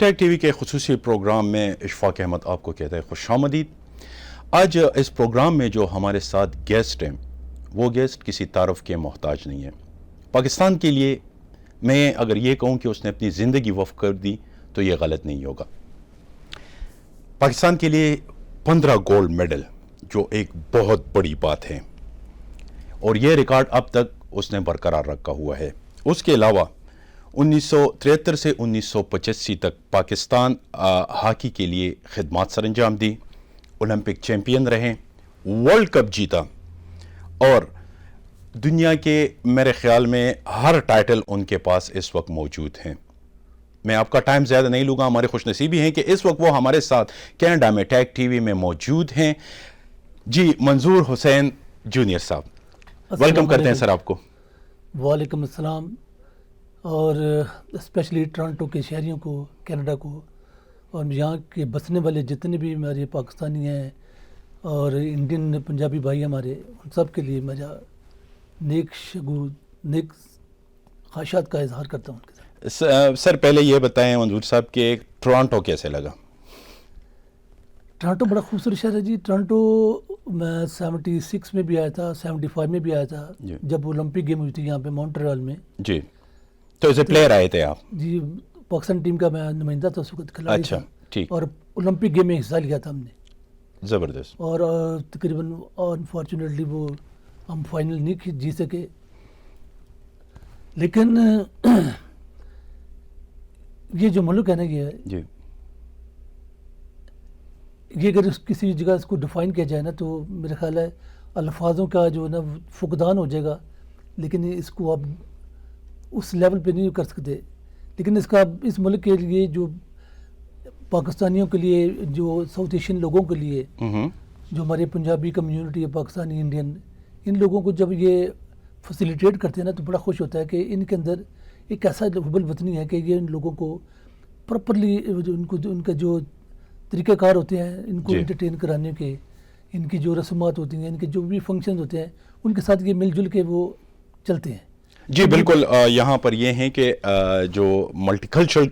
ٹیک T V کے خصوصی programme میں اشفاق احمد آپ کو کہتا ہے خوش آمدید۔ آج اس پروگرام میں جو ہمارے ساتھ گیسٹ ہیں وہ گیسٹ کسی تعارف کے محتاج نہیں ہیں۔ پاکستان کے لیے میں اگر یہ کہوں کہ اس نے اپنی زندگی وقف کر دی تو یہ غلط نہیں ہوگا۔ پاکستان کے لیے 15 گولڈ میڈل جو ایک بہت بڑی بات ہے، اور یہ ریکارڈ اب تک اس نے برقرار رکھا ہوا ہے۔ اس کے علاوہ 1973 سے 1985 تک پاکستان ہاکی کے لیے خدمات سر انجام دی، اولمپک چیمپئن رہے، ورلڈ کپ جیتا، اور دنیا کے میرے خیال میں ہر ٹائٹل ان کے پاس اس وقت موجود ہیں۔ میں آپ کا ٹائم زیادہ نہیں لوں گا، ہمارے خوش نصیبی ہیں کہ اس وقت وہ ہمارے ساتھ کینیڈا میں ٹیک ٹی وی میں موجود ہیں۔ جی منظور حسین جونیئر صاحب، ویلکم کرتے ہیں سر آپ کو۔ وعلیکم السلام، اور اسپیشلی ٹورانٹو کے شہریوں کو، کینیڈا کو، اور یہاں کے بسنے والے جتنے بھی ہمارے پاکستانی ہیں اور انڈین پنجابی بھائی ہمارے، ان سب کے لیے میرا نیک خواہشات کا اظہار کرتا ہوں۔ سر پہلے یہ بتائیں منظور صاحب کہ ٹورانٹو کیسے لگا؟ ٹورانٹو بڑا خوبصورت شہر ہے جی۔ ٹورانٹو میں 76 میں بھی آیا تھا، 75 میں بھی آیا تھا، جب اولمپک گیم ہوئی تھی یہاں پہ مونٹریال میں۔ جی، تو ایز اے پلیئر آئے تھے آپ؟ جی، پاکستان ٹیم کا میں نمائندہ تھا، اس وقت کھلاڑی تھا، ٹھیک، اور اولمپک گیم میں حصہ لیا تھا ہم نے، زبردست، اور تقریباً انفارچونیٹلی وہ ہم فائنل نہیں جی سکے، لیکن یہ جو ملک ہے نا، جی یہ اگر کسی جگہ اس کو ڈیفائن کیا جائے نا تو میرا خیال ہے الفاظوں کا جو ہے نا فقدان ہو جائے گا، لیکن اس کو آپ اس لیول پہ نہیں کر سکتے۔ لیکن اس ملک کے لیے، جو پاکستانیوں کے لیے، جو ساؤتھ ایشین لوگوں کے لیے، جو ہمارے پنجابی کمیونٹی ہے، پاکستانی انڈین، ان لوگوں کو جب یہ فیسیلیٹیٹ کرتے ہیں نا تو بڑا خوش ہوتا ہے کہ ان کے اندر ایک ایسا حب الوطنی ہے کہ یہ ان لوگوں کو پراپرلی ان کا جو طریقہ کار ہوتے ہیں ان کو انٹرٹین کرانے کے، ان کی جو رسومات ہوتی ہیں، ان کے جو بھی فنکشنز ہوتے ہیں، ان کے ساتھ یہ مل جل کے وہ چلتے ہیں۔ جی بالکل، یہاں پر یہ ہیں کہ جو ملٹی کلچرل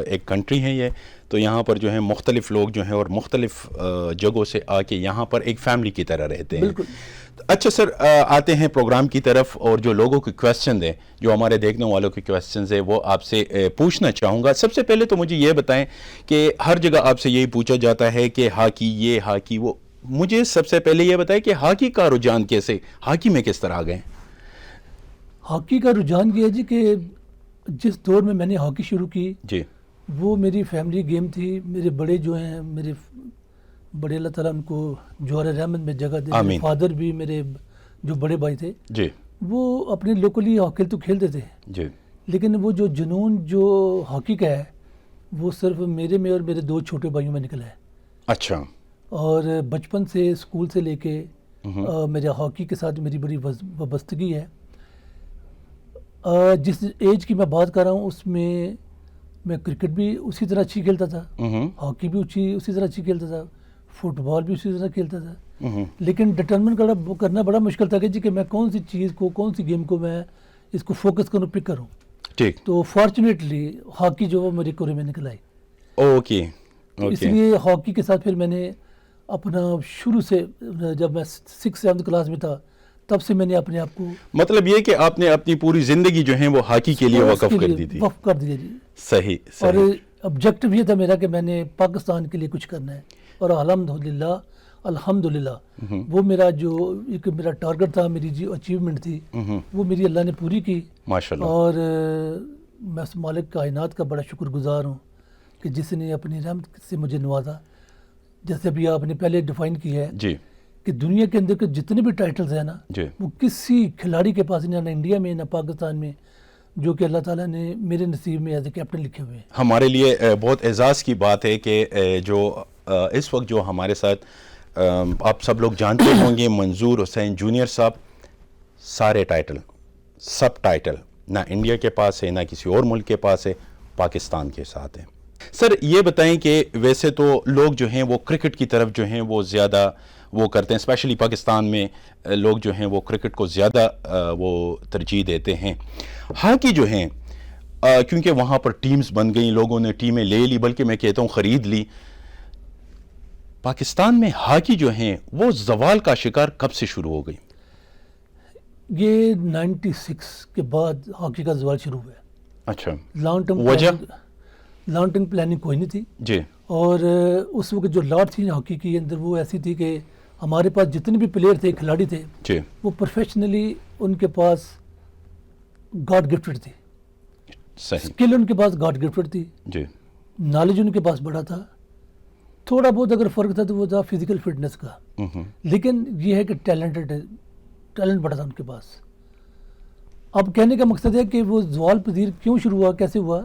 ایک کنٹری ہے یہ، تو یہاں پر جو ہے مختلف لوگ جو ہیں اور مختلف جگہوں سے آ کے یہاں پر ایک فیملی کی طرح رہتے ہیں۔ اچھا سر، آتے ہیں پروگرام کی طرف، اور جو لوگوں کے کویسچن ہیں، جو ہمارے دیکھنے والوں کے کویسچنز ہیں، وہ آپ سے پوچھنا چاہوں گا۔ سب سے پہلے تو مجھے یہ بتائیں کہ ہر جگہ آپ سے یہی پوچھا جاتا ہے کہ ہاکی یہ، ہاکی وہ، مجھے سب سے پہلے یہ بتائیں کہ ہاکی کا رجحان کیسے، ہاکی میں کس طرح آ گئے؟ ہاکی کا رجحان یہ ہے جی کہ جس دور میں میں نے ہاکی شروع کی جی، وہ میری فیملی گیم تھی۔ میرے بڑے جو ہیں، میرے بڑے، اللہ تعالیٰ ان کو جوہر رحمت میں جگہ دے، میرے فادر بھی، میرے جو بڑے بھائی تھے جی، وہ اپنے لوکلی ہاکی تو کھیلتے تھے، جی، لیکن وہ جو جنون جو ہاکی کا ہے وہ صرف میرے میں اور میرے 2 چھوٹے بھائیوں میں نکلا ہے۔ اچھا، اور بچپن سے اسکول سے لے کے میرے ہاکی کے ساتھ میری بڑی وابستگی ہے۔ جس ایج کی میں بات کر رہا ہوں اس میں کرکٹ بھی اسی طرح اچھی کھیلتا تھا، ہاکی بھی اسی طرح اچھی کھیلتا تھا، فٹ بال بھی اسی طرح کھیلتا تھا، لیکن ڈٹرمن کرنا بڑا مشکل تھا کہ جی کہ میں کون سی چیز کو، کون سی گیم کو میں اس کو فوکس کروں، پک کروں۔ ٹھیک، تو فارچونیٹلی ہاکی جو وہ میری کورے میں نکل آئی۔ اوکے، اس لیے ہاکی کے ساتھ پھر میں نے اپنا شروع سے، جب میں 6-7 کلاس میں تھا تب سے میں نے اپنے آپ کو، مطلب یہ کہ آپ نے اپنی پوری زندگی جو ہے وہ ہاکی کے لیے وقف کر دی تھی؟ وقف کر دیا جی۔ صحیح، اور آبجیکٹو یہ تھا میرا کہ میں نے پاکستان کے لیے کچھ کرنا ہے، اور الحمدللہ وہ میرا جو ایک میرا ٹارگٹ تھا، میری جو اچیومنٹ تھی، وہ میری اللہ نے پوری کی ماشاءاللہ۔ اور میں اس مالک کائنات کا بڑا شکر گزار ہوں کہ جس نے اپنی رحمت سے مجھے نوازا۔ جیسے ابھی آپ نے پہلے ڈیفائن کی ہے جی کہ دنیا کے اندر کے جتنے بھی ٹائٹلز ہیں نا، وہ کسی کھلاڑی کے پاس نہیں، نہ انڈیا میں نہ پاکستان میں، جو کہ اللہ تعالیٰ نے میرے نصیب میں ایز اے کیپٹن لکھے ہوئے ہیں۔ ہمارے لیے بہت اعزاز کی بات ہے کہ جو اس وقت جو ہمارے ساتھ آپ سب لوگ جانتے ہوں گے، منظور حسین جونیئر صاحب، سارے ٹائٹل، سب ٹائٹل نہ انڈیا کے پاس ہے نہ کسی اور ملک کے پاس ہے، پاکستان کے ساتھ ہیں۔ سر یہ بتائیں کہ ویسے تو لوگ جو ہیں وہ کرکٹ کی طرف جو ہیں وہ زیادہ وہ کرتے ہیں، اسپیشلی پاکستان میں لوگ جو ہیں وہ کرکٹ کو زیادہ وہ ترجیح دیتے ہیں۔ ہاکی جو ہیں کیونکہ وہاں پر ٹیمز بن گئیں, لوگوں نے ٹیمیں لے لی, بلکہ میں کہتا ہوں خرید لی. پاکستان میں ہاکی جو ہیں وہ زوال کا شکار کب سے شروع ہو گئی؟ یہ 96 کے بعد ہاکی کا زوال شروع ہوا ہے. اچھا, لانگ ٹرم پلاننگ کوئی نہیں تھی جی, اور اس وقت جو لاٹ تھی ہاکی کے اندر وہ ایسی تھی کہ ہمارے پاس جتنے بھی پلیئر تھے, کھلاڑی تھے, جی, وہ پروفیشنلی ان کے پاس گاڈ گفٹڈ تھی. صحیح, اسکل ان کے پاس گاڈ گفٹڈ تھی, جی, نالج ان کے پاس بڑا تھا. تھوڑا بہت اگر فرق تھا تو وہ تھا فزیکل فٹنس کا, لیکن یہ ہے کہ ٹیلنٹ بڑا تھا ان کے پاس. اب کہنے کا مقصد ہے کہ وہ زوال پذیر کیوں شروع ہوا, کیسے ہوا.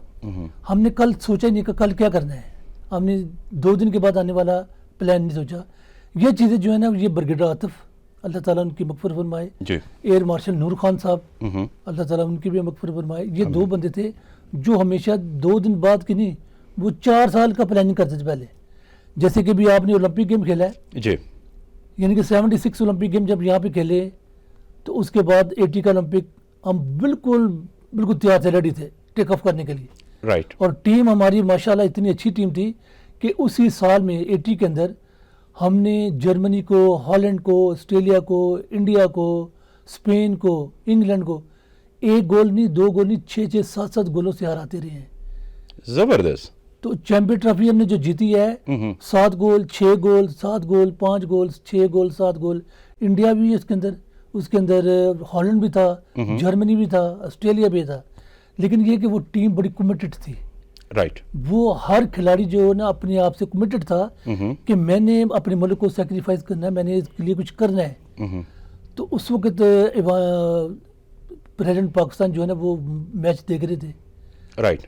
ہم نے کل سوچا نہیں کہ کل کیا کرنا ہے, ہم نے 2 دن کے بعد آنے والا پلان نہیں سوچا. یہ چیزیں جو ہے نا, یہ بریگیڈیئر عاطف اللہ تعالیٰ ان کی مغفرت فرمائے, جی, ایئر مارشل نور خان صاحب اللہ تعالیٰ ان کی بھی مغفرت فرمائے, یہ 2 بندے تھے جو ہمیشہ 2 دن بعد کی نہیں, وہ 4 سال کا پلاننگ کرتے تھے پہلے. جیسے کہ بھی آپ نے اولمپک گیم کھیلا ہے, جی, یعنی کہ 76 اولمپک گیم جب یہاں پہ کھیلے تو اس کے بعد 80 کا اولمپک ہم بالکل تیار تھے, ریڈی تھے ٹیک آف کرنے کے لیے. رائٹ, اور ٹیم ہماری ماشاءاللہ اتنی اچھی ٹیم تھی کہ اسی سال میں 80 کے اندر ہم نے جرمنی کو, ہالینڈ کو, آسٹریلیا کو, انڈیا کو, اسپین کو, انگلینڈ کو 1 گول نہیں, 2 گول نہیں, 6 7 گولوں سے ہراتے رہے ہیں. زبردست. تو چیمپئن ٹرافی ہم نے جو جیتی ہے 7 گول 6 گول 7 گول 5 گول 6 گول 7 گول. انڈیا بھی اس کے اندر ہالینڈ بھی تھا, جرمنی بھی تھا, آسٹریلیا بھی تھا. لیکن یہ کہ وہ ٹیم بڑی کمیٹڈ تھی. رائٹ, وہ ہر کھلاڑی جو نا اپنے آپ سے کمیٹڈ تھا کہ میں نے اپنے ملک کو سیکریفائز کرنا ہے, میں نے اس کے لیے کچھ کرنا ہے. تو اس وقت پریزیڈنٹ پاکستان جو ہے نا وہ میچ دیکھ رہے تھے. رائٹ,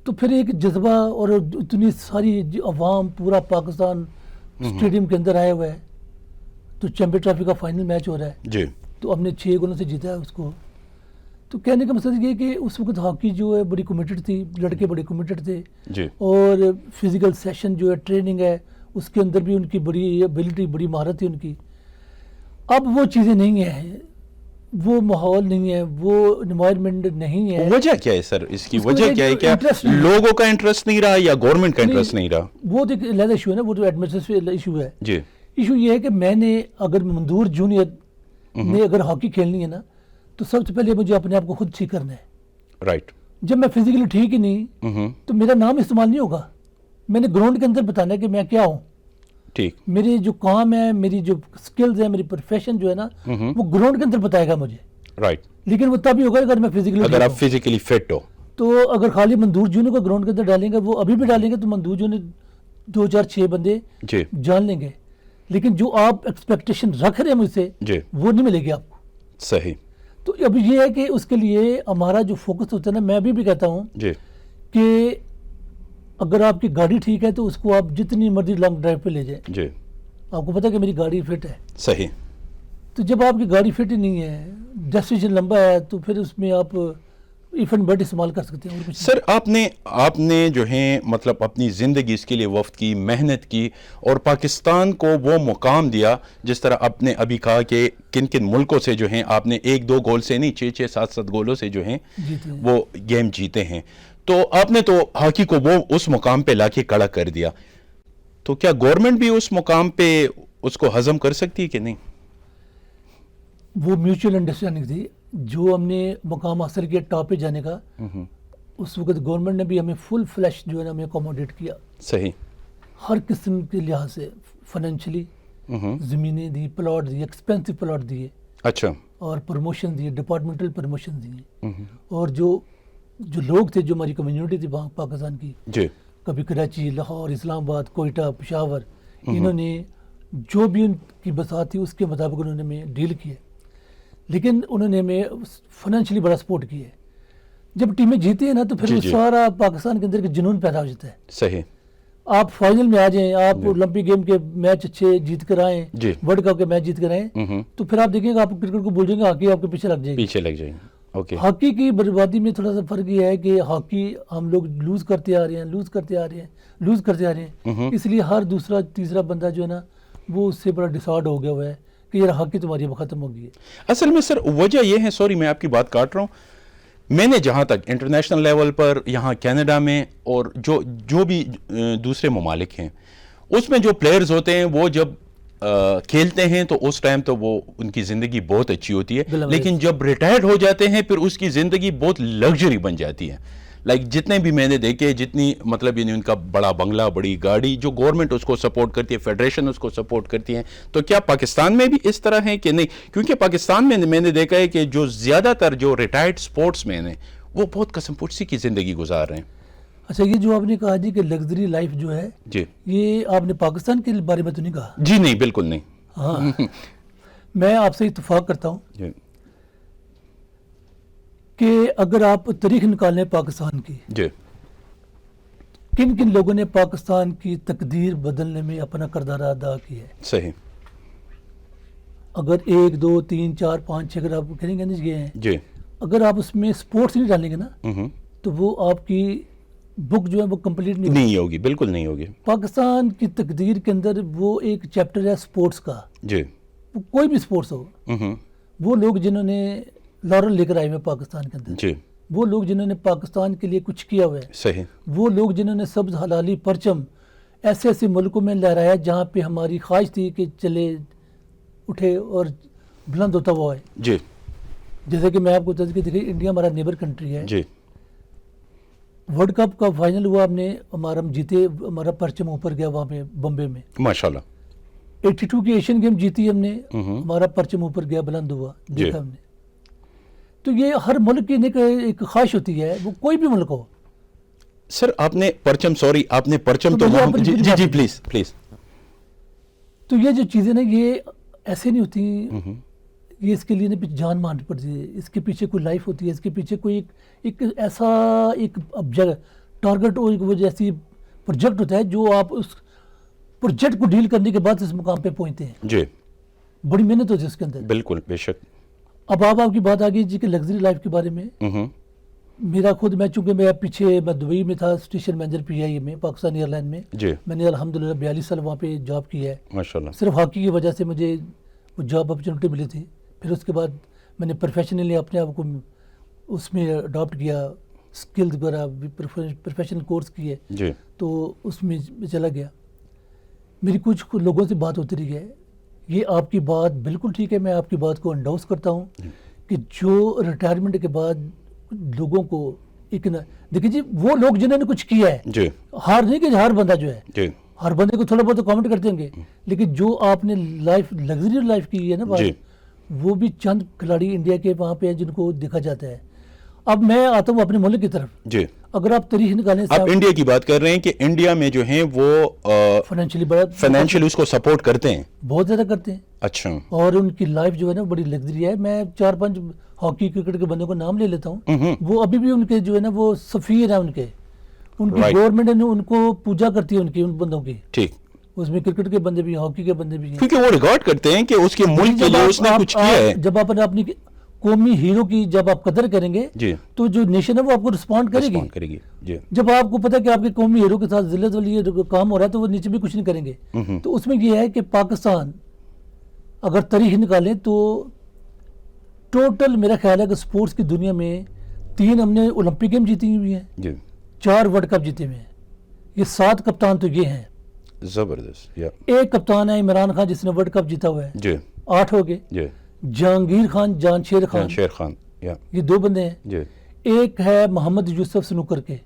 تو پھر ایک جذبہ اور اتنی ساری عوام, پورا پاکستان اسٹیڈیم کے اندر آیا ہوا ہے. تو چیمپئن ٹرافی کا فائنل میچ ہو رہا ہے, جی, تو ہم نے 6 گولوں سے جیتا ہے اس کو. تو کہنے کا مقصد یہ کہ اس وقت ہاکی جو ہے بڑی کمیٹڈ تھی, لڑکے بڑے کمیٹڈ تھے, جی, اور فزیکل سیشن جو ہے ٹریننگ ہے اس کے اندر بھی ان کی بڑی ایبلٹی, بڑی مہارت تھی ان کی. اب وہ چیزیں نہیں ہیں, وہ ماحول نہیں ہے, وہ انوائرمنٹ نہیں ہے. وجہ کیا ہے سر, اس کی وجہ کیا ہے؟ کیا لوگوں کا انٹرسٹ نہیں رہا یا گورنمنٹ کا انٹرسٹ نہیں رہا؟ وہ تو ایک علیحدہ ایشو ہے نا, وہ تو ایڈمنسٹریشن ایشو ہے. جی, ایشو یہ ہے کہ میں نے اگر مندور جونیئر نے اگر ہاکی کھیلنی ہے نا تو سب سے پہلے مجھے اپنے آپ کو خود ٹھیک کرنا ہے. رائٹ, جب میں فزیکلی ٹھیک ہی نہیں تو میرا نام استعمال نہیں ہوگا. میں نے گراؤنڈ کے اندر بتانا ہے کہ میں کیا ہوں. ٹھیک, میری جو کام ہے, میری جو سکلز ہیں, میری پروفیشن جو ہے نا وہ گراؤنڈ کے اندر بتائے گا مجھے. رائٹ, لیکن وہ تبھی ہوگا اگر میں فزیکلی, اگر آپ فزیکلی فٹ ہو. تو اگر خالی مندور جونیئر کو گراؤنڈ کے اندر ڈالیں گے, وہ ابھی بھی ڈالیں گے تو مندور جونیئر 2 4 6 بندے جی, جان لیں گے. لیکن جو آپ ایکسپیکٹیشن رکھ رہے ہیں مجھ سے, جی, وہ نہیں ملے گی آپ کو. صحیح. تو اب یہ ہے کہ اس کے لیے ہمارا جو فوکس ہوتا ہے نا, میں بھی کہتا ہوں جی, کہ اگر آپ کی گاڑی ٹھیک ہے تو اس کو آپ جتنی مرضی لانگ ڈرائیو پہ لے جائیں. جی, آپ کو پتہ ہے کہ میری گاڑی فٹ ہے. صحیح. تو جب آپ کی گاڑی فٹ ہی نہیں ہے, ڈیسٹینیشن لمبا ہے, تو پھر اس میں آپ ایفن بٹ استعمال کر سکتے ہیں. سر آپ نے جو ہیں مطلب اپنی زندگی اس کے لیے وقف کی, محنت کی, اور پاکستان کو وہ مقام دیا. جس طرح آپ نے ابھی کہا کہ کن کن ملکوں سے جو ہیں آپ نے 1 2 گول سے نہیں 6 6 7 7 گولوں سے جو ہیں وہ گیم جیتے ہیں. تو آپ نے تو ہاکی کو وہ اس مقام پہ لا کے کھڑا کر دیا. تو کیا گورنمنٹ بھی اس مقام پہ اس کو ہضم کر سکتی ہے کہ نہیں؟ وہ میوچل انڈرسٹینڈنگ تھی جو ہم نے مقام حاصل کیا ٹاپ پہ جانے کا. اس وقت گورنمنٹ نے بھی ہمیں فل فلیش جو ہے نا ہمیں اکوموڈیٹ کیا. صحیح. ہر قسم کے لحاظ سے, فائنینشلی زمینیں دی, پلاٹ دی, ایکسپینسو پلاٹ دیے. اچھا. اور پروموشن دیے, ڈپارٹمنٹل پروموشن دیے. اور جو لوگ تھے, جو ہماری کمیونٹی تھی پاکستان کی, جی, کبھی کراچی, لاہور, اسلام آباد, کوئٹہ, پشاور, انہوں نے جو بھی ان کی بساط تھی اس کے مطابق انہوں نے ہمیں ڈیل کیے. لیکن انہوں نے ہمیں فائنینشلی بڑا سپورٹ کیا ہے. جب ٹیمیں جیتی ہیں نا تو پھر سارا پاکستان کے اندر ایک جنون پیدا ہو جاتا ہے. صحیح. آپ فائنل میں آ جائیں, آپ اولمپک گیم کے میچ اچھے جیت کر آئیں, ورلڈ کپ کے میچ جیت کر آئیں, تو پھر آپ دیکھیں گے آپ کرکٹ کو بھول جائیں گے, ہاکی آپ کے پیچھے لگ جائے گی. ہاکی کی بربادی میں تھوڑا سا فرق یہ ہے کہ ہاکی ہم لوگ لوز کرتے آ رہے ہیں. اس لیے ہر دوسرا تیسرا بندہ جو ہے نا وہ اس سے بڑا ڈسارڈ ہو گیا ہوا ہے کہ یہ ہاکی تمہاری اب ختم ہو گئی ہے. اصل میں سر وجہ یہ ہے, سوری میں آپ کی بات کاٹ رہا ہوں, میں نے جہاں تک انٹرنیشنل لیول پر یہاں کینیڈا میں اور جو بھی دوسرے ممالک ہیں اس میں جو پلیئرز ہوتے ہیں وہ جب کھیلتے ہیں تو اس ٹائم تو وہ ان کی زندگی بہت اچھی ہوتی ہے، لیکن جب ریٹائرڈ ہو جاتے ہیں پھر اس کی زندگی بہت لگژری بن جاتی ہے. جتنے بھی میں نے دیکھے، جتنی مطلب یعنی ان کا بڑا بنگلہ، بڑی گاڑی، جو گورنمنٹ اس کو سپورٹ کرتی ہے، فیڈریشن اس کو سپورٹ کرتی ہے. تو کیا پاکستان میں بھی اس طرح ہے کہ نہیں؟ کیونکہ پاکستان میں نے دیکھا ہے کہ جو زیادہ تر جو ریٹائرڈ سپورٹس مین ہیں وہ بہت قسم پرسی کی زندگی گزار رہے ہیں. اچھا، یہ جو آپ نے کہا جی کہ لگژری لائف جو ہے، جی، یہ آپ نے پاکستان کے بارے میں تو نہیں کہا؟ جی نہیں، بالکل نہیں. ہاں میں آپ سے اتفاق کرتا ہوں جی کہ اگر آپ تاریخ نکالیں پاکستان کی، جی کن کن لوگوں نے پاکستان کی تقدیر بدلنے میں اپنا کردار ادا کیا ہے. صحیح. اگر 1 2 3 4 5 6 اگر آپ کہیں گے گئے ہیں، جی، اگر آپ اس میں سپورٹس نہیں ڈالیں گے نا تو وہ آپ کی بک جو ہے وہ کمپلیٹ نہیں ہوگی، بالکل نہیں ہوگی. پاکستان کی تقدیر کے اندر وہ ایک چیپٹر ہے سپورٹس کا. جی. وہ کوئی بھی سپورٹس ہو، وہ لوگ جنہوں نے لارل لے کر آئے ہوئے پاکستان کے اندر، جی، وہ لوگ جنہوں نے پاکستان کے لیے کچھ کیا ہوا ہے، صحیح. وہ لوگ جنہوں نے سبز حلالی پرچم ایسے ایسے ملکوں میں لہرایا جہاں پہ ہماری خواہش تھی کہ چلے اٹھے اور بلند ہوتا ہوا ہے. جی. جیسے کہ میں آپ کو تذکیر دیکھیے، انڈیا ہمارا نیبر کنٹری ہے. جی. ورلڈ کپ کا فائنل ہوا، ہم جیتے، ہمارا پرچم اوپر گیا وہاں پہ بمبے میں. ماشاءاللہ. 82 کی ایشین گیم جیتی ہم نے، ہمارا پرچم اوپر گیا، بلند ہوا، دیکھا ہم نے. تو یہ ہر ملک کی ایک خواہش ہوتی ہے، وہ کوئی بھی ملک ہو. سر آپ نے پرچم، سوری آپ نے پرچم تو جی جی پلیز پلیز. تو یہ جو چیزیں نا یہ ایسے نہیں ہوتی، یہ اس کے لیے نا جان مارنی پڑتی ہے، اس کے پیچھے کوئی لائف ہوتی ہے، اس کے پیچھے کوئی ایک ایسا ایک ٹارگٹ وہ جیسی پروجیکٹ ہوتا ہے جو آپ اس پروجیکٹ کو ڈیل کرنے کے بعد اس مقام پہ پہنچتے ہیں. جی. بڑی محنت ہوتی ہے اس کے اندر. بالکل، بے شک. اب آپ کی بات آ گئی جی کہ لگژری لائف کے بارے میں. میرا خود چونکہ میں دبئی میں تھا، اسٹیشن مینیجر PIA میں، پاکستان ایئر لائن میں. جی. میں نے الحمدللہ 42 سال وہاں پہ جاب کی ہے. ماشاءاللہ. صرف ہاکی کی وجہ سے مجھے وہ جاب اپرچونٹی ملی تھی. پھر اس کے بعد میں نے پروفیشنلی اپنے آپ کو اس میں اڈاپٹ کیا، اسکلز وغیرہ پروفیشنل کورس کیے. جی. تو اس میں چلا گیا. میری کچھ لوگوں سے بات ہوتی رہی ہے. یہ آپ کی بات بالکل ٹھیک ہے، میں آپ کی بات کو انڈورس کرتا ہوں کہ جو ریٹائرمنٹ کے بعد لوگوں کو دیکھیں جی، وہ لوگ جنہوں نے کچھ کیا ہے، جی. ہار نہیں کہ ہر بندہ جو ہے، جی. ہر بندے کو تھوڑا بہت کامنٹ کرتے ہوں گے، لیکن جو آپ نے لگژری لائف کی ہے نا بات، جی. وہ بھی چند کھلاڑی انڈیا کے وہاں پہ ہیں جن کو دیکھا جاتا ہے. اب میں آتا ہوں اپنے ملک کی طرف. جی. اگر آپ تاریخ نکالیں، آپ انڈیا کی بات کر رہے ہیں کہ انڈیا میں جو ہیں وہ فائنینشلی اس کو سپورٹ کرتے ہیں، بہت زیادہ کرتے ہیں. اچھا. اور ان کی لائف جو ہے نا بڑی لگژری ہے. میں 4-5 ہاکی کرکٹ کے بندوں کو نام لے لیتا ہوں، وہ ابھی بھی ان کے جو ہے نا وہ سفیر ہیں، ان کی گورنمنٹ نے ان کو پوجا کرتی ہے، ان بندوں کی. ٹھیک. اس میں کرکٹ کے بندے بھی ہیں، ہاکی کے بندے بھی ہیں، کیونکہ وہ ریکارڈ کرتے ہیں کہ اس کے ملک کے لیے اس نے کچھ کیا ہے. جب آپ اپنی قومی ہیرو کی جب آپ قدر کریں گے تو جو نیشن ہے وہ آپ کو رسپونڈ کرے گی. جب آپ کو پتہ ہے کہ آپ کے قومی ہیرو کے ساتھ ذلت والی کام ہو رہا ہے تو وہ نیچے بھی کچھ نہیں کریں گے. تو اس میں یہ ہے کہ پاکستان اگر تاریخ نکالیں تو ٹوٹل میرا خیال ہے کہ سپورٹس کی دنیا میں 3 ہم نے اولمپک گیم جیتی ہوئی ہیں، 4 ورلڈ کپ جیتے ہوئے ہیں. یہ 7 کپتان تو یہ ہیں، زبردست. ایک کپتان ہے عمران خان جس نے ورلڈ کپ جیتا ہوا ہے، 8 ہو گئے. جہانگیر خان، جان شیر خان، یہ 2 بندے ہیں. ایک ہے محمد یوسف سنوکر کے،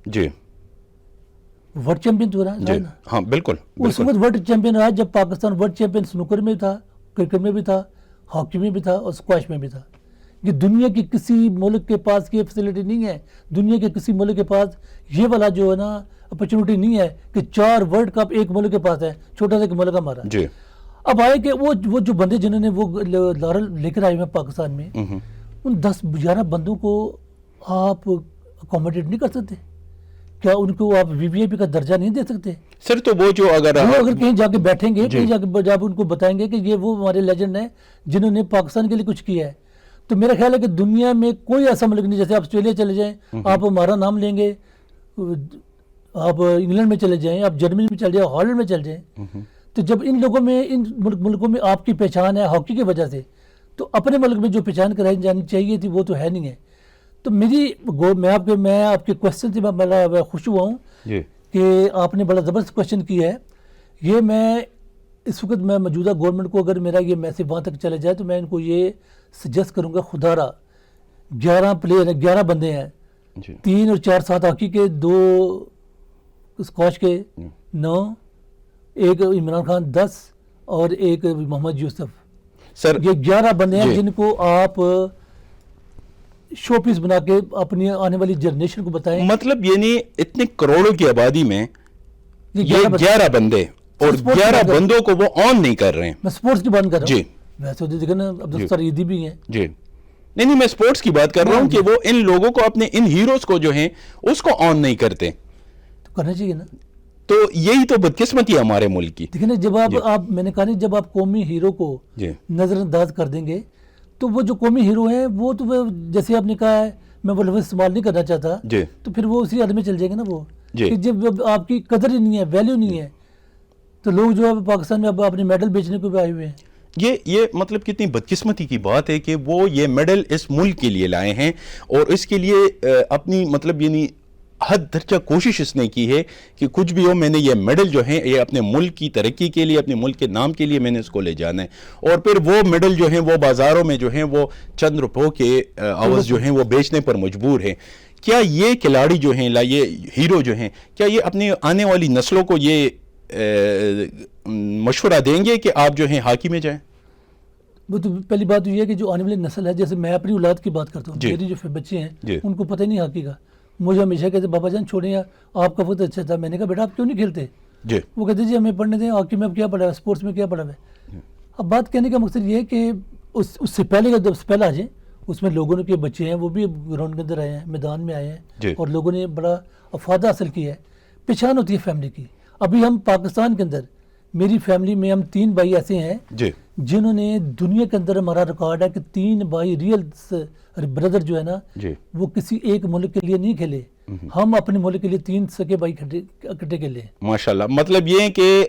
ورلڈ چیمپئن تو رہا ہے نا. ہاں بالکل. اس وقت ورلڈ چیمپئن رہا جب پاکستان ورلڈ چیمپئن سنوکر میں تھا، کرکٹ میں بھی تھا، ہاکی میں بھی تھا اور اسکواش میں بھی تھا. یہ دنیا کی کسی ملک کے پاس یہ فیسلٹی نہیں ہے، دنیا کے کسی ملک کے پاس یہ والا جو ہے نا اپرچونٹی نہیں ہے کہ 4 ورلڈ کپ ایک ملک کے پاس ہے، چھوٹا سا ایک ملک ہمارا. اب آئے کہ وہ جو بندے جنہوں نے وہ لارل لے کر آئے ہوئے پاکستان میں، ان 10-11 بندوں کو آپ اکوموڈیٹ نہیں کر سکتے؟ کیا ان کو آپ VVIP کا درجہ نہیں دے سکتے؟ سر تو وہ جو اگر کہیں جا کے بیٹھیں گے، کہیں جا کے جب ان کو بتائیں گے کہ یہ وہ ہمارے لیجنڈ ہیں جنہوں نے پاکستان کے لیے کچھ کیا ہے، تو میرا خیال ہے کہ دنیا میں کوئی ایسا ملک نہیں، جیسے آپ آسٹریلیا چلے جائیں آپ ہمارا نام لیں گے، آپ انگلینڈ میں چلے جائیں، آپ جرمنی میں چلے جائیں، ہالینڈ میں چل جائیں، تو جب ان لوگوں میں ان ملکوں میں آپ کی پہچان ہے ہاکی کی وجہ سے، تو اپنے ملک میں جو پہچان کرائی جانی چاہیے تھی وہ تو ہے نہیں ہے. تو میں آپ کے کوشچن سے میں بڑا خوش ہوا ہوں جی کہ آپ نے بڑا زبردست کوشچن کیا ہے. یہ میں اس وقت میں موجودہ گورنمنٹ کو اگر میرا یہ میسیج وہاں تک چلا جائے تو میں ان کو یہ سجیسٹ کروں گا, خدا را 11 پلیئر ہیں, 11 بندے ہیں, جی 3 اور 4 7 ہاکی کے, 2 اسکواش کے 9, ایک عمران خان 10 اور ایک محمد یوسف. سر یہ 11 بندے ہیں جی. جن کو آپ شو پیس بنا کے اپنی آنے والی جنریشن کو بتائیں. مطلب یعنی اتنے کروڑوں کی آبادی میں یہ 11 11 بندے اور سپورٹ 11 بندے. بندوں کو وہ آن نہیں کر رہے ہیں. میں سپورٹس کی بات کر رہا جی. ہوں. ویسے تو دیکھیں نا عبدالستار عیدی بھی ہیں. جی نہیں میں سپورٹس کی بات کر رہا ہوں کہ وہ ان لوگوں کو اپنے ان ہیروز کو جو ہیں اس کو آن نہیں کرتے. تو کرنا چاہیے نا. تو یہی تو بدقسمتی ہے ہمارے ملک کی. دیکھیں نا جب آپ میں نے کہا نہیں, جب آپ قومی ہیرو کو جی نظر انداز کر دیں گے تو وہ جو قومی ہیرو ہیں وہ تو جیسے آپ نے کہا ہے, میں وہ لفظ استعمال نہیں کرنا چاہتا, جی تو پھر وہ اسی حد میں چل جائیں گے نا. وہ جی. کہ جب آپ کی قدر ہی نہیں ہے, ویلیو نہیں ہے, تو لوگ جو ہے پاکستان میں اب اپنے میڈل بیچنے کو بھی آئے ہوئے ہیں. یہ مطلب کتنی بدقسمتی کی بات ہے کہ وہ یہ میڈل اس ملک کے لیے لائے ہیں اور اس کے لیے اپنی مطلب یعنی حد درجہ کوشش اس نے کی ہے کہ کچھ بھی ہو میں نے یہ میڈل جو ہیں یہ اپنے ملک کی ترقی کے لیے, اپنے ملک کے نام کے لیے میں نے اس کو لے جانا ہے. اور پھر وہ میڈل جو ہیں وہ بازاروں میں جو ہیں وہ چند روپوں کے عوض جو ہیں وہ بیچنے پر مجبور ہیں. کیا یہ کھلاڑی جو ہیں یہ ہیرو جو ہیں کیا یہ اپنی آنے والی نسلوں کو یہ مشورہ دیں گے کہ آپ جو ہیں ہاکی میں جائیں؟ وہ تو پہلی بات یہ ہے کہ جو آنے والی نسل ہے, جیسے میں اپنی اولاد کی بات کرتا ہوں, جی. میری جو بچے ہیں جی. ان کو پتہ ہی نہیں ہاکی کا. مجھے ہمیشہ کہتے بابا جان چھوڑیں, آپ کا وقت اچھا تھا. میں نے کہا بیٹا آپ کیوں نہیں کھیلتے؟ جی وہ کہتے جی ہمیں پڑھنے دیں, ہاکی میں اب کیا پڑھا ہے, اسپورٹس میں کیا پڑھا ہے. اب بات کہنے کا مقصد یہ ہے کہ اس سے پہلے جب پہلے آ جائیں, اس میں لوگوں کے بچے ہیں وہ بھی گراؤنڈ کے اندر آئے ہیں, میدان میں آئے ہیں, جی. اور لوگوں نے بڑا افادہ حاصل کیا ہے. پہچان ہوتی ہے فیملی کی. ابھی ہم پاکستان کے اندر میری فیملی میں ہم 3 بھائی ایسے ہیں جی جنہوں نے دنیا کے اندر, ہمارا ریکارڈ ہے کہ 3 بھائی ریئل برادر جو ہے نا جی وہ کسی ایک ملک کے لیے نہیں کھیلے. ہم اپنے ملک کے لیے 3 سکے بھائی اکٹھے کھیلے. ماشاءاللہ. مطلب یہ ہے کہ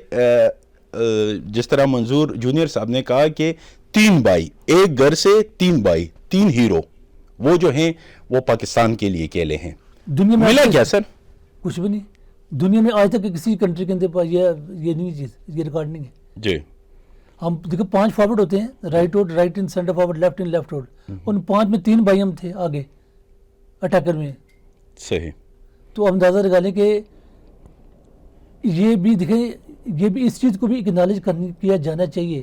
جس طرح منظور جونیئر صاحب نے کہا کہ 3 بھائی, ایک گھر سے 3 بھائی, 3 ہیرو وہ جو ہیں وہ پاکستان کے لیے کھیلے ہیں. دنیا میں ملا کیا سر؟ کچھ بھی نہیں. دنیا میں آج تک کسی کنٹری کے اندر یہ نہیں چیز, یہ ریکارڈ نہیں ہے. جی ہم دیکھو 5 فارورڈ ہوتے ہیں, right in centre forward, left in left forward. ان 5 میں 3 بھائی ہم تھے آگے اٹیکر میں. صحیح. تو اندازہ لگا لیں کہ یہ بھی دیکھیں, یہ بھی اس چیز کو بھی اکنالج کیا جانا چاہیے,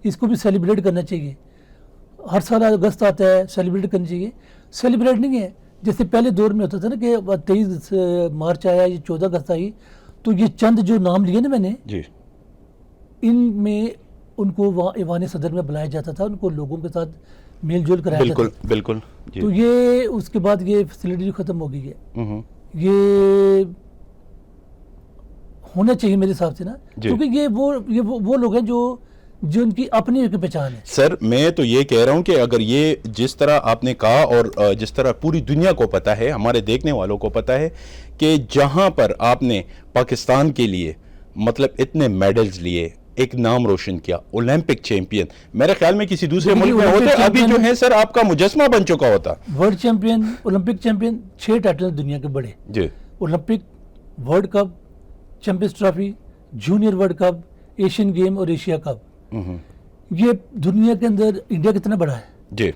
اس کو بھی سیلیبریٹ کرنا چاہیے. ہر سال اگست آتا ہے, سیلیبریٹ کرنا چاہیے. سیلیبریٹ نہیں ہے جیسے پہلے دور میں ہوتا تھا نا کہ 23 مارچ آیا یا 14 اگست آئی, تو یہ چند جو نام لیے نا میں نے, جی ان میں ان کو وہاں ایوان صدر میں بلایا جاتا تھا, ان کو لوگوں کے ساتھ میل جول کرایا جاتا بالکل تھا. بالکل. جی تو یہ اس کے بعد یہ فیسلٹی ختم ہو گئی ہے. یہ ہونا چاہیے میرے حساب سے نا, کیونکہ یہ وہ لوگ ہیں جو ان کی اپنی ایک پہچان ہے. سر میں تو یہ کہہ رہا ہوں کہ اگر یہ جس طرح آپ نے کہا اور جس طرح پوری دنیا کو پتا ہے, ہمارے دیکھنے والوں کو پتا ہے کہ جہاں پر آپ نے پاکستان کے لیے مطلب اتنے میڈلز لیے, ایک نام روشن کیا, اولمپک چیمپئن, میرے خیال میں کسی دوسرے ملک میں ہوتے ابھی جو ہے سر آپ کا مجسمہ بن چکا ہوتا. World champion, Olympic champion, 6 title دنیا کے بڑے. جی Olympic, world cup, champions trophy, junior world cup, Asian game اور ایشیا کپ. یہ دنیا کے اندر انڈیا کتنا بڑا ہے. جی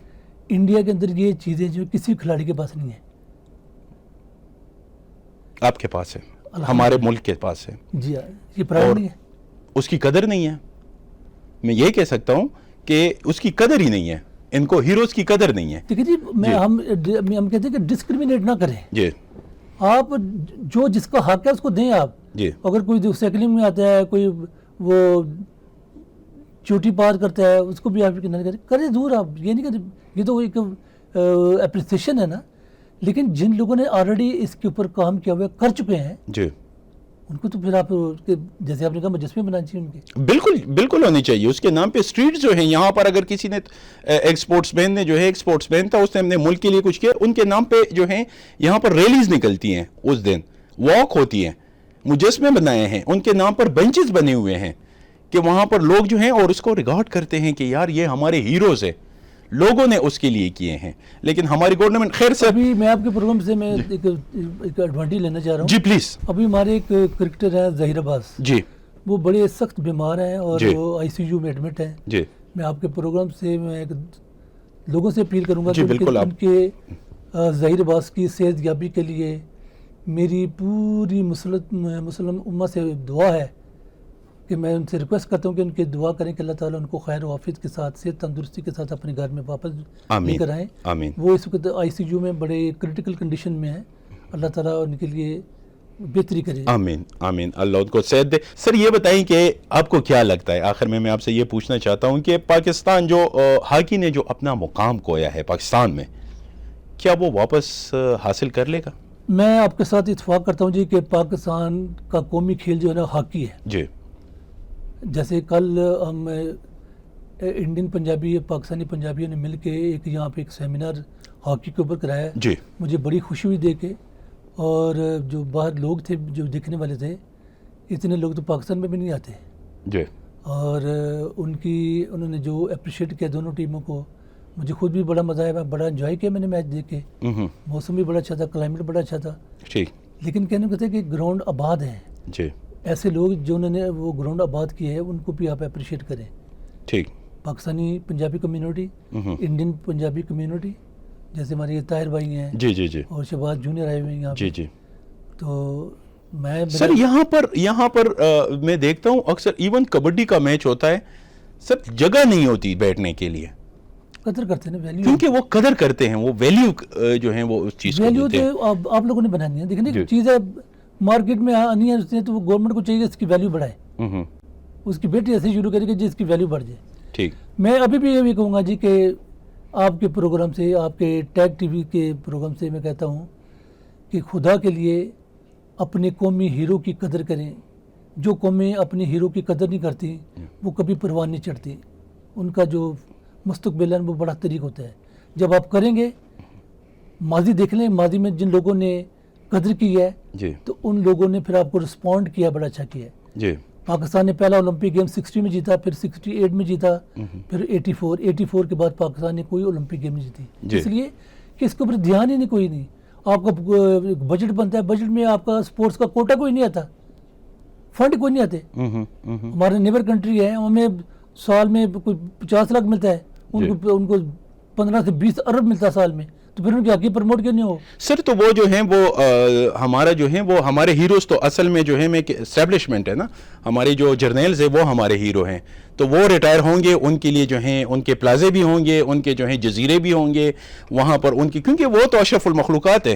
انڈیا کے اندر یہ چیزیں جو کسی کھلاڑی کے پاس نہیں ہیں. آپ کے پاس ہے, ہمارے ملک کے پاس ہے. جی ہاں, یہ پرائڈ نہیں ہے, اس کی قدر نہیں ہے. میں یہ کہہ سکتا ہوں کہ اس کی قدر ہی نہیں ہے, ان کو ہیروز کی قدر نہیں ہے. ٹھیک ہے جی. ہم کہتے ہیں کہ ڈسکریمنیٹ نہ کریں. جی آپ جو جس کا حق ہے اس کو دیں آپ. جی اگر کوئی سائیکلنگ میں آتا ہے, کوئی وہ چوٹی پار کرتا ہے, اس کو بھی آپ کریں دور. آپ یہ نہیں کریں, یہ تو ایک اپریسیشن ہے نا. لیکن جن لوگوں نے آلریڈی اس کے اوپر کام کیا ہوا کر چکے ہیں, جی ان کو تو پھر آپ جیسے آپ نے کہا مجسمے بنانے چاہیے ان کے. بالکل بالکل ہونی چاہیے. اس کے نام پہ اسٹریٹ جو ہیں یہاں پر, اگر کسی نے ایک سپورٹس مین نے جو ہے, ایک سپورٹس مین تھا, اس نے اپنے ملک کے لیے کچھ کیا, ان کے نام پہ جو ہیں یہاں پر ریلیز نکلتی ہیں, اس دن واک ہوتی ہیں, مجسمے بنائے ہیں, ان کے نام پر بینچز بنے ہوئے ہیں کہ وہاں پر لوگ جو ہیں اور اس کو ریگارڈ کرتے ہیں کہ یار یہ ہمارے ہیروز ہیں. لوگوں نے اس کے لیے کیے ہیں, لیکن ہماری گورنمنٹ خیر سے. ابھی میں آپ کے پروگرام سے میں ایک ایڈوانٹیج لینا چاہ رہا ہوں. جی پلیز. ابھی ہمارے ایک کرکٹر ہیں ظہیر عباس, جی وہ بڑے سخت بیمار ہیں اور جی. وہ آئی سی یو میں ایڈمٹ ہیں. جی میں آپ کے پروگرام سے میں لوگوں سے اپیل کروں گا جی, بالکل ان کے ظہیر عباس کی صحت یابی کے لیے میری پوری مسلم امت سے دعا ہے کہ میں ان سے ریکویسٹ کرتا ہوں کہ ان کی دعا کریں کہ اللہ تعالیٰ ان کو خیر و عافیت کے ساتھ صحت تندرستی کے ساتھ اپنے گھر میں واپس لے کر آئیں. آمین. وہ اس وقت آئی سی یو میں بڑے کرٹیکل کنڈیشن میں ہیں. اللہ تعالیٰ ان کے لیے بہتری کرے. آمین آمین, اللہ ان کو صحت دے. سر یہ بتائیں کہ آپ کو کیا لگتا ہے, آخر میں آپ سے یہ پوچھنا چاہتا ہوں کہ پاکستان جو ہاکی نے جو اپنا مقام کھویا ہے پاکستان میں, کیا وہ واپس حاصل کر لے گا؟ میں آپ کے ساتھ اتفاق کرتا ہوں جی کہ پاکستان کا قومی کھیل جو ہے نا ہاکی ہے. جی. جیسے کل ہم انڈین پنجابی پاکستانی پنجابیوں نے مل کے ایک یہاں پہ ایک سیمینار ہاکی کے اوپر کرایا. جی. مجھے بڑی خوشی ہوئی دیکھ کے, اور جو باہر لوگ تھے جو دیکھنے والے تھے, اتنے لوگ تو پاکستان میں بھی نہیں آتے. جی. اور انہوں نے جو اپریشیٹ کیا دونوں ٹیموں کو, مجھے خود بھی بڑا مزہ آیا, میں بڑا انجوائے کیا میں نے میچ دیکھ کے. موسم بھی بڑا اچھا تھا, کلائمیٹ بڑا اچھا تھا. ٹھیک. لیکن کہنے کو تھا کہ گراؤنڈ آباد ہیں. جی. ایسے لوگ جو انہوں نے وہ گراؤنڈ آباد کیے ہیں ان کو بھی آپ اپریشیٹ کریں. ٹھیک. Pakistani Punjabi community, Indian Punjabi community, جیسے ہمارے طاہر بھائی ہیں. جی جی جی. اور شہباز جونیئر آئے ہوئے ہیں یہاں. جی جی. تو میں سر یہاں پر میں دیکھتا ہوں اکثر ایون کبڈی کا میچ ہوتا ہے سر, جگہ نہیں ہوتی بیٹھنے کے لیے. قدر کرتے ہیں ویلیو, کیونکہ وہ قدر کرتے ہیں, وہ ویلیو جو ہیں وہ اس چیز کو دیتے ہیں. ویلیو آپ لوگوں نے بنانی ہے. دیکھیں چیز ہے مارکیٹ میں آنی ہے تو وہ گورنمنٹ کو چاہیے اس کی ویلیو بڑھائے. اس کی بیٹی ایسے شروع کرے گی جس کی ویلیو بڑھ جائے. ٹھیک. میں ابھی بھی یہ بھی کہوں گا جی کہ آپ کے پروگرام سے, آپ کے ٹیگ ٹی وی کے پروگرام سے میں کہتا ہوں کہ خدا کے لیے اپنے قومی ہیرو کی قدر کریں. جو قومیں اپنے ہیرو کی قدر نہیں کرتی وہ کبھی پروان نہیں چڑھتی. ان کا جو مستقبل ہے وہ بڑا طریق ہوتا ہے. جب آپ کریں گے, ماضی دیکھ لیں, ماضی میں جن لوگوں نے قدر کی ہے جی, تو ان لوگوں نے پھر آپ کو رسپونڈ کیا, بڑا اچھا کیا ہے. جی. پاکستان نے پہلا اولمپک گیم 60 میں جیتا, پھر 68 میں جیتا, پھر 84 کے بعد پاکستان نے کوئی اولمپک گیم نہیں جیتی. اس لیے کہ اس کے اوپر دھیان ہی نہیں, کوئی نہیں. آپ کا بجٹ بنتا ہے, بجٹ میں آپ کا سپورٹس کا کوٹا کوئی نہیں آتا, فنڈ کوئی نہیں آتے. ہمارے نیبر کنٹری ہے, ہمیں سال میں کوئی 50 لاکھ ملتا ہے, ان کو 15 سے 20 ارب ملتا ہے سال میں. تو پھر ان کی ہاکی پروموٹ کیوں نہیں ہو؟ سر تو وہ جو ہیں وہ ہمارا جو ہیں وہ ہمارے ہیروز تو اصل میں جو ہے میں اسٹیبلشمنٹ ہے نا, ہمارے جو جرنیلز ہیں وہ ہمارے ہیرو ہیں. تو وہ ریٹائر ہوں گے, ان کے لیے جو ہیں ان کے پلازے بھی ہوں گے, ان کے جو ہیں جزیرے بھی ہوں گے وہاں پر ان کی, کیونکہ وہ تو اشرف المخلوقات ہے.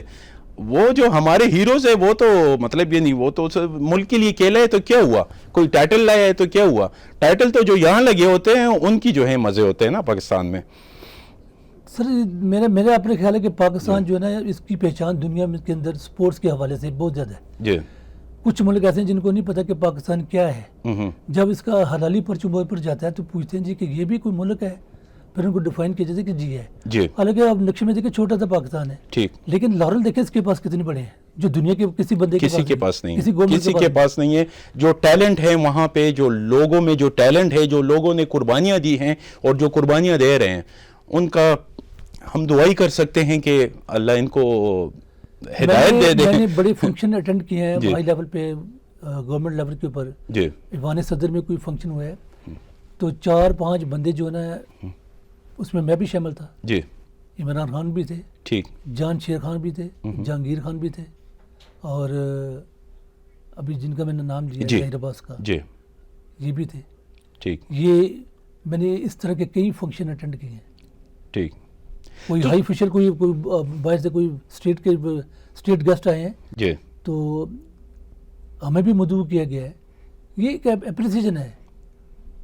وہ جو ہمارے ہیروز ہیں وہ تو مطلب یہ نہیں, وہ تو ملک کے لیے کھیلا ہے تو کیا ہوا, کوئی ٹائٹل لایا ہے تو کیا ہوا. ٹائٹل تو جو یہاں لگے ہوتے ہیں ان کی جو ہے مزے ہوتے ہیں نا پاکستان میں. سر میرا اپنے خیال ہے کہ پاکستان جو ہے نا اس کی پہچان دنیا میں کے اندر سپورٹس کے حوالے سے بہت زیادہ ہے. جی. کچھ ملک ایسے ہیں جن کو نہیں پتا کہ پاکستان کیا ہے. جب اس کا حلالی پرچم پر جاتا ہے تو پوچھتے ہیں جی کہ یہ بھی کوئی ملک ہے, پھر ان کو ڈیفائن کیا جاتا ہے کہ جی ہے. جی. حالانکہ اب نقشے میں دیکھیں چھوٹا سا پاکستان ہے, ٹھیک, لیکن لارل دیکھیں اس کے پاس کتنے بڑے ہیں جو دنیا کے کسی بندے کسی کے پاس نہیں, کسی کے پاس نہیں ہے. جو ٹیلنٹ ہے وہاں پہ, جو لوگوں میں جو ٹیلنٹ ہے, جو لوگوں نے قربانیاں دی ہیں اور جو قربانیاں دے رہے ہیں, ان کا ہم دعائی کر سکتے ہیں کہ اللہ ان کو ہدایت دے دے. میں نے بڑے فنکشن اٹینڈ کیے ہیں ہائی لیول پہ, گورنمنٹ لیول کے اوپر. جی. ایوان صدر میں کوئی فنکشن ہوا ہے تو 4-5 بندے جو ہے نا اس میں بھی شامل تھا. جی. عمران خان بھی تھے, ٹھیک, جان شیر خان بھی تھے, جہانگیر خان بھی تھے, اور ابھی جن کا میں نے نام لیا ظہیر عباس کا, جی, یہ بھی تھے. ٹھیک. یہ میں نے اس طرح کے کئی فنکشن اٹینڈ کیے ہیں. ٹھیک. کوئی ہائی آفیشل کوئی باہر سے کوئی اسٹیٹ گیسٹ آئے ہیں, جی, تو ہمیں بھی مدعو کیا گیا ہے. یہ ایک اپریسیشن ہے.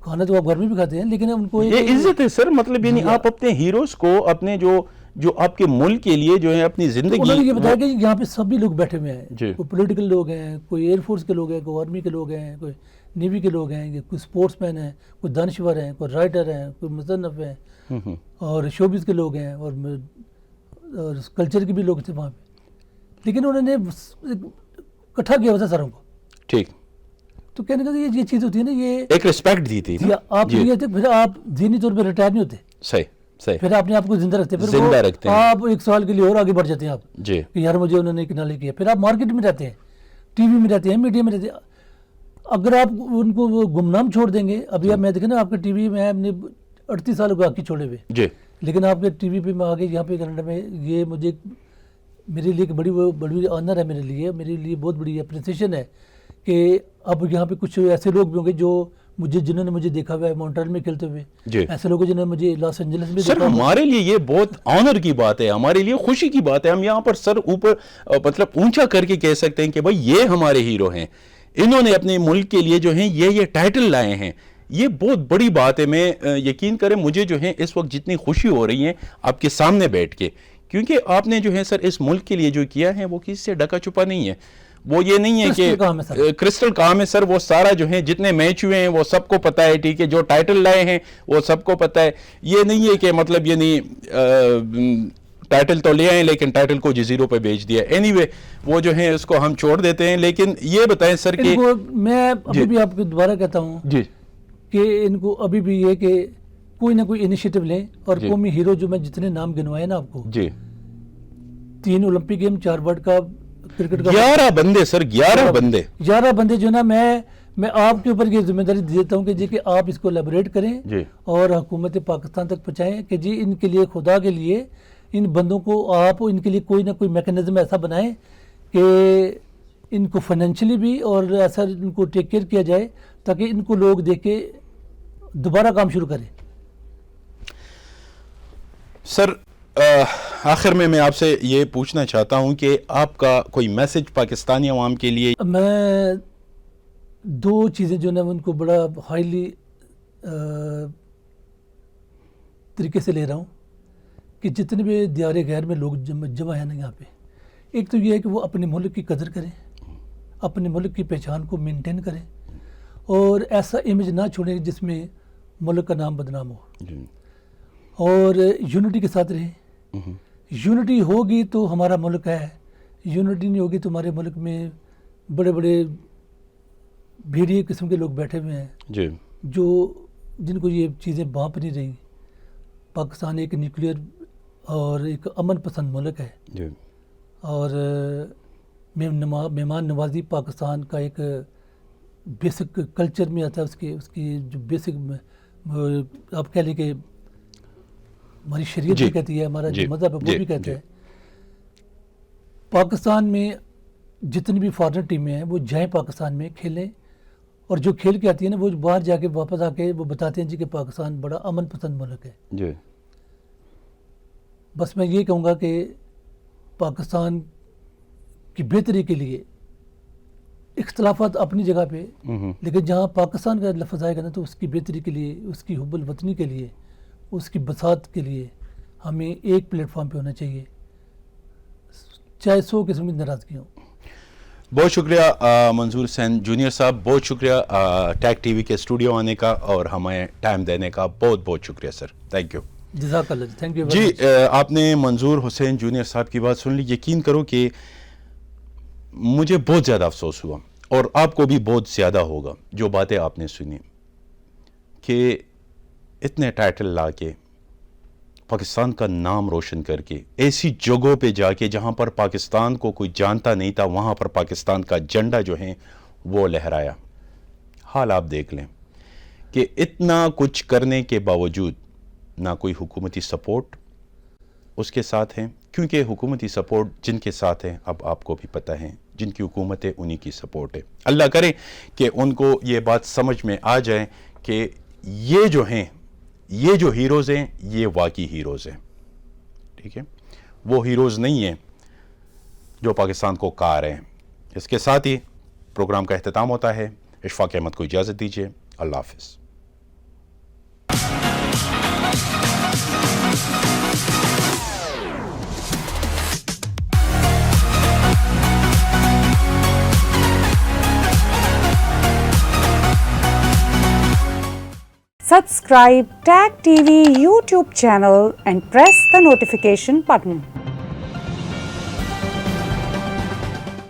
کھانا تو آپ گھر میں بھی کھاتے ہیں لیکن ان کو یہ عزت ہے سر. مطلب یعنی آپ اپنے ہیروز کو, اپنے جو آپ کے ملک کے لیے جو ہے اپنی زندگی, انہوں نے یہ بتایا کہ یہاں پہ سبھی لوگ بیٹھے ہوئے ہیں. جی. کوئی پولیٹیکل لوگ ہیں, کوئی ایئر فورس کے لوگ ہیں, کوئی آرمی کے لوگ ہیں, کوئی نیوی کے لوگ ہیں, کوئی اسپورٹس مین ہیں, کوئی دانشور ہیں, کوئی رائٹر ہیں, کوئی مصنف ہیں, اور شوبز کے لوگ ہیں, اور کلچر کے بھی لوگ تھے وہاں پہ. لیکن انہوں نے اکٹھا کیا ہوتا ساروں کو. ٹھیک. تو کہنے کا یہ چیز ہوتی ہے نا, یہ ایک ریسپیکٹ دی تھی. آپ یہ تھے, پھر آپ ذہنی طور پہ ریٹائر نہیں ہوتے. صحیح. صحیح. پھر اپنے آپ کو زندہ رکھتے ہیں, زندہ رکھتے ہیں. آپ 1 سال کے لیے اور آگے بڑھ جاتے ہیں آپ جی کہ یار مجھے انہوں نے کنالے کیا. پھر آپ مارکیٹ میں رہتے ہیں, ٹی وی میں رہتے ہیں, میڈیا میں رہتے ہیں. اگر آپ ان کو گمنام چھوڑ دیں گے, ابھی آپ میں دیکھیں نا آپ کے ٹی وی میں ہم نے 38 سال ہو گئے چھوڑے ہوئے, جی لیکن آپ کے ٹی وی پہ میں آگے یہاں پہ کینیڈا میں, یہ مجھے میرے لیے ایک بڑی آنر ہے, میرے لیے بہت بڑی اپریسیشن ہے کہ اب یہاں پہ کچھ ایسے لوگ بھی ہوں گے جنہوں نے مجھے دیکھا ہوا ہے مونٹریال میں کھیلتے ہوئے, ایسے لوگ جنہوں نے مجھے لاس اینجلس میں سر. ہمارے لیے یہ بہت آنر کی بات ہے, ہمارے لیے خوشی کی بات ہے. ہم یہاں پر سر اوپر مطلب اونچا کر کے کہہ سکتے ہیں کہ بھائی یہ ہمارے ہیرو ہیں, انہوں نے اپنے ملک کے لیے جو ہیں یہ ٹائٹل لائے ہیں. یہ بہت بڑی بات ہے. میں یقین کریں مجھے جو ہے اس وقت جتنی خوشی ہو رہی ہے آپ کے سامنے بیٹھ کے, کیونکہ آپ نے جو ہے سر اس ملک کے لیے جو کیا ہے وہ کسی سے ڈکا چھپا نہیں ہے. وہ یہ نہیں ہے کہ کرسٹل کام ہے سر, وہ سارا جو ہے جتنے میچ ہوئے ہیں وہ سب کو پتہ ہے, ٹھیک ہے, جو ٹائٹل لائے ہیں وہ سب کو پتہ ہے. یہ نہیں ہے کہ مطلب یہ نہیں ٹائٹل تو لے آئے لیکن ٹائٹل کو جزیروں پہ بیچ دیا. اینی وے وہ جو ہیں اس کو ہم چھوڑ دیتے ہیں. لیکن یہ بتائیں سر کہ میں ابھی بھی آپ کو دوبارہ کہتا ہوں جی کہ ان کو ابھی بھی یہ کہ کوئی نہ کوئی انیشیٹو لیں, اور قومی ہیرو جو میں جتنے نام گنوائے نا آپ کو, جی 3 Olympic game, 4 world cup cricket کا, 11 بندے سر, 11 بندے جو نا میں آپ کے اوپر یہ ذمہ داری دیتا ہوں کہ جی کہ آپ اس کو لیبوریٹ کریں اور حکومت پاکستان تک پہنچائیں کہ جی ان کے لیے, خدا کے لیے ان بندوں کو آپ ان کے لیے کوئی نہ کوئی میکانزم ایسا بنائیں کہ ان کو فائنینشلی بھی اور ایسا ان کو ٹیک کیئر کیا جائے تاکہ ان کو لوگ دیکھ کے دوبارہ کام شروع کریں. سر آخر میں آپ سے یہ پوچھنا چاہتا ہوں کہ آپ کا کوئی میسج پاکستانی عوام کے لیے. میں 2 چیزیں جو نا ان کو بڑا ہائیلی طریقے سے لے رہا ہوں کہ جتنے بھی دیار غیر میں لوگ جمع ہیں نا یہاں پہ, ایک تو یہ ہے کہ وہ اپنے ملک کی قدر کریں, اپنے ملک کی پہچان کو مینٹین کریں, اور ایسا امیج نہ چھوڑیں جس میں ملک کا نام بدنام ہو, اور یونٹی کے ساتھ رہیں. یونٹی ہوگی تو ہمارا ملک ہے, یونٹی نہیں ہوگی تو ہمارے ملک میں بڑے بڑے بھیڑیے قسم کے لوگ بیٹھے ہوئے ہیں جن کو یہ چیزیں بھانپ نہیں رہی. پاکستان ایک نیوکلیئر اور ایک امن پسند ملک ہے, اور مہمان نوازی پاکستان کا ایک بیسک کلچر میں آتا ہے. اس کی جو بیسک آپ کہہ لیں کہ ہماری شریعت بھی کہتی ہے, ہمارا جو مذہب ہے وہ بھی کہتا ہے. پاکستان میں جتنی بھی فارن ٹیمیں ہیں وہ جائیں پاکستان میں کھیلیں, اور جو کھیل کے آتی ہیں نا وہ باہر جا کے واپس آ کے وہ بتاتے ہیں جی کہ پاکستان بڑا امن پسند ملک ہے. بس میں یہ کہوں گا کہ پاکستان کی بہتری کے لیے اختلافات اپنی جگہ پہ, لیکن جہاں پاکستان کا لفظ آئے گا نا تو اس کی بہتری کے لیے, اس کی حب الوطنی کے لیے, اس کی بساط کے لیے ہمیں ایک پلیٹ فارم پہ ہونا چاہیے, چاہے 100 قسم کی ناراضگی ہوں. بہت شکریہ منظور حسین جونیئر صاحب, بہت شکریہ ٹیک ٹی وی کے اسٹوڈیو آنے کا اور ہمیں ٹائم دینے کا, بہت شکریہ سر, تھینک یو. جزاک اللہ, تھینک یو. جی آپ نے منظور حسین جونیئر صاحب کی بات سن لی. یقین کرو کہ مجھے بہت زیادہ افسوس ہوا, اور آپ کو بھی بہت زیادہ ہوگا جو باتیں آپ نے سنی, کہ اتنے ٹائٹل لا کے پاکستان کا نام روشن کر کے ایسی جگہوں پہ جا کے جہاں پر پاکستان کو کوئی جانتا نہیں تھا وہاں پر پاکستان کا جھنڈا جو ہے وہ لہرایا. حال آپ دیکھ لیں کہ اتنا کچھ کرنے کے باوجود نہ کوئی حکومتی سپورٹ اس کے ساتھ ہیں, کیونکہ حکومتی سپورٹ جن کے ساتھ ہیں اب آپ کو بھی پتہ ہے, جن کی حکومت ہے انہی کی سپورٹ ہے. اللہ کرے کہ ان کو یہ بات سمجھ میں آ جائے کہ یہ جو ہیں, یہ جو ہیروز ہیں یہ واقعی ہیروز ہیں, ٹھیک ہے, وہ ہیروز نہیں ہیں جو پاکستان کو کہا رہے ہیں. اس کے ساتھ ہی پروگرام کا اختتام ہوتا ہے. اشفاق احمد کو اجازت دیجیے, اللہ حافظ. Subscribe Tag TV YouTube channel and press the notification button.